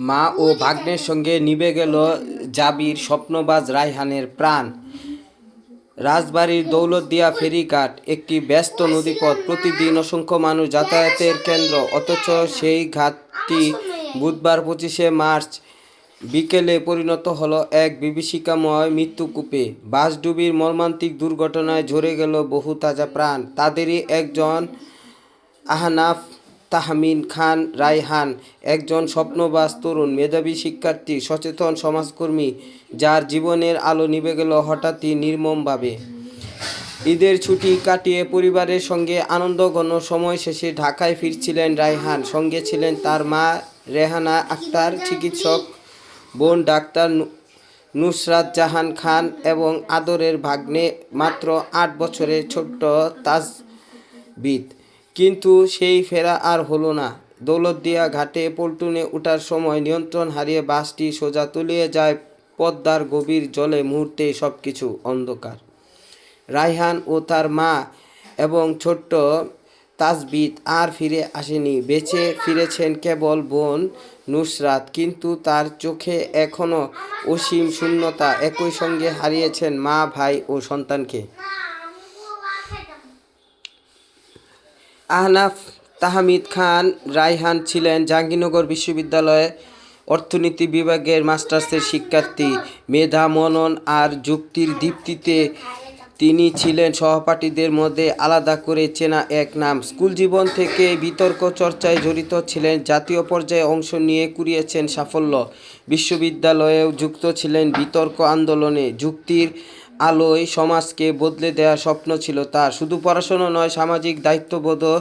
মা ও ভাগ্নের সঙ্গে নিভে গেল জাবির স্বপ্নবাজ রায়হানের প্রাণ। রাজবাড়ির দৌলতদিয়া ফেরিঘাট একটি ব্যস্ত নদীপথ, প্রতিদিন অসংখ্য মানুষ যাতায়াতের কেন্দ্র। অথচ সেই ঘাটটি বুধবার 25শে মার্চ বিকেলে পরিণত হলো এক বিভীষিকাময় মৃত্যুকূপে। বাসডুবির মর্মান্তিক দুর্ঘটনায় ঝরে গেল বহু তাজা প্রাণ। তাদেরই একজন আহনাফ তাহমিন খান রায়হান, একজন স্বপ্নবাজ তরুণ, মেধাবী শিক্ষার্থী, সচেতন সমাজকর্মী, যার জীবনের আলো নিভে গেল হঠাৎই নির্মমভাবে। ঈদের ছুটি কাটিয়ে পরিবারের সঙ্গে আনন্দঘন সময় শেষে ঢাকায় ফিরছিলেন রায়হান। সঙ্গে ছিলেন তার মা রেহানা আক্তার, চিকিৎসক বোন ডাক্তার নুসরাত জাহান খান এবং আদরের ভাগ্নে মাত্র 8 বছরের ছোট্ট তাজবিদ। কিন্তু সেই ফেরা আর হলো না। দৌলতদিয়া ঘাটে পল্টনে ওঠার সময় নিয়ন্ত্রণ হারিয়ে বাসটি সোজা তলিয়ে যায় পদ্মার গভীর জলে। মুহূর্তেই সবকিছু অন্ধকার। রায়হান ও তার মা এবং ছোট্ট তাজবিদ আর ফিরে আসেনি। বেঁচে ফিরেছেন কেবল বোন নুসরাত, কিন্তু তার চোখে এখনও অসীম শূন্যতা। একই সঙ্গে হারিয়েছেন মা, ভাই ও সন্তানকে। আহনাফ তাহমিদ খান রায়হান ছিলেন জাহাঙ্গীরনগর বিশ্ববিদ্যালয়ে অর্থনীতি বিভাগের মাস্টার্সের শিক্ষার্থী। মেধা, মনন আর যুক্তির দীপ্তিতে তিনি ছিলেন সহপাঠীদের মধ্যে আলাদা করে চেনা এক নাম। স্কুল জীবন থেকে বিতর্ক চর্চায় জড়িত ছিলেন, জাতীয় পর্যায়ে অংশ নিয়ে কুড়িয়েছেন সাফল্য। বিশ্ববিদ্যালয়েও যুক্ত ছিলেন বিতর্ক আন্দোলনে। যুক্তির আলোয় সমাজকে বদলে দেওয়ার স্বপ্ন ছিল তার। শুধু পড়াশোনা নয়, সামাজিক দায়িত্ববোধও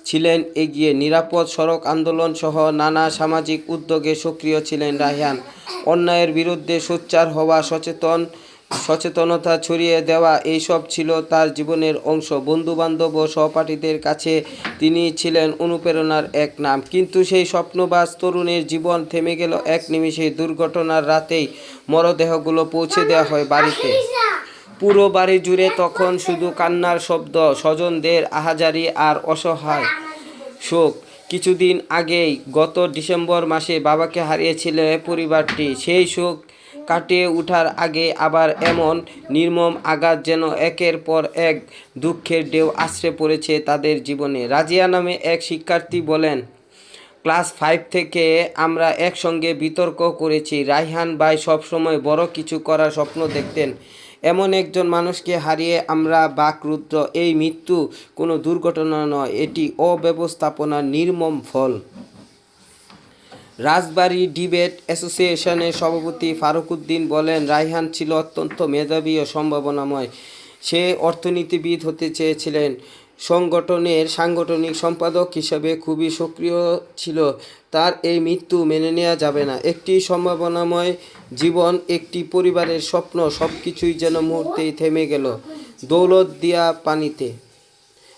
ছিলেন এগিয়ে। নিরাপদ সড়ক আন্দোলন সহ নানা সামাজিক উদ্যোগে সক্রিয় ছিলেন রায়হান। অন্যায়ের বিরুদ্ধে সোচ্চার হওয়া, সচেতনতা ছড়িয়ে দেওয়া, এইসব ছিল তার জীবনের অংশ। বন্ধুবান্ধব ও সহপাঠীদের কাছে তিনি ছিলেন অনুপ্রেরণার এক নাম। কিন্তু সেই স্বপ্নবাজ তরুণের জীবন থেমে গেল এক নিমেষে। দুর্ঘটনার রাতেই মরদেহগুলো পৌঁছে দেওয়া হয় বাড়িতে। পুরো বাড়ি জুড়ে তখন শুধু কান্নার শব্দ, স্বজনদের আহাজারি আর অসহায় শোক। কিছুদিন আগেই গত ডিসেম্বর মাসে বাবাকে হারিয়েছিল পরিবারটি। সেই শোক কাটিয়ে ওঠার আগে আবার এমন নির্মম আঘাত যেন একের পর এক দুঃখের ঢেউ আছড়ে পড়েছে তাদের জীবনে। রাজিয়া নামে এক শিক্ষার্থী বলেন, ক্লাস 5 থেকে আমরা একসঙ্গে বিতর্ক করেছি। রায়হান ভাই সবসময় বড় কিছু করার স্বপ্ন দেখতেন। এমন একজন মানুষকে হারিয়ে আমরা বাকরুদ্ধ। এই মৃত্যু কোনো দুর্ঘটনা নয়, এটি অব্যবস্থাপনার নির্মম ফল। রাজবাড়ী ডিবেট অ্যাসোসিয়েশনের সভাপতি ফারুক উদ্দিন বলেন, রায়হান ছিল অত্যন্ত মেধাবী ও সম্ভাবনাময়। সে অর্থনীতিবিদ হতে চেয়েছিলেন। সংগঠনের সাংগঠনিক সম্পাদক হিসেবে খুবই সক্রিয় ছিল। তার এই মৃত্যু মেনে নেওয়া যাবে না। একটি সম্ভাবনাময় জীবন, একটি পরিবারের স্বপ্ন, সব কিছুই যেন মুহূর্তেই থেমে গেল দৌলতদিয়া পানিতে।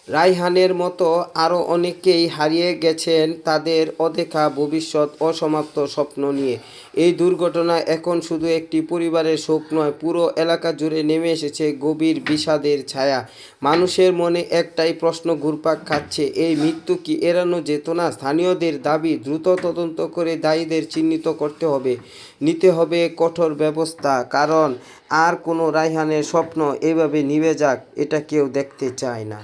রায়হানের মতো আরও অনেকেই হারিয়ে গেছেন তাদের অদেখা ভবিষ্যৎ, অসমাপ্ত স্বপ্ন নিয়ে। এই দুর্ঘটনা এখন শুধু একটি পরিবারের শোক নয়, পুরো এলাকা জুড়ে নেমে এসেছে গভীর বিষাদের ছায়া। মানুষের মনে একটাই প্রশ্ন ঘুরপাক খাচ্ছে, এই মৃত্যু কি এড়ানো যেত না? স্থানীয়দের দাবি, দ্রুত তদন্ত করে দায়ীদের চিহ্নিত করতে হবে, নিতে হবে কঠোর ব্যবস্থা। কারণ আর কোনো রায়হানের স্বপ্ন এভাবে নিভে যাক, এটা কেউ দেখতে চায় না।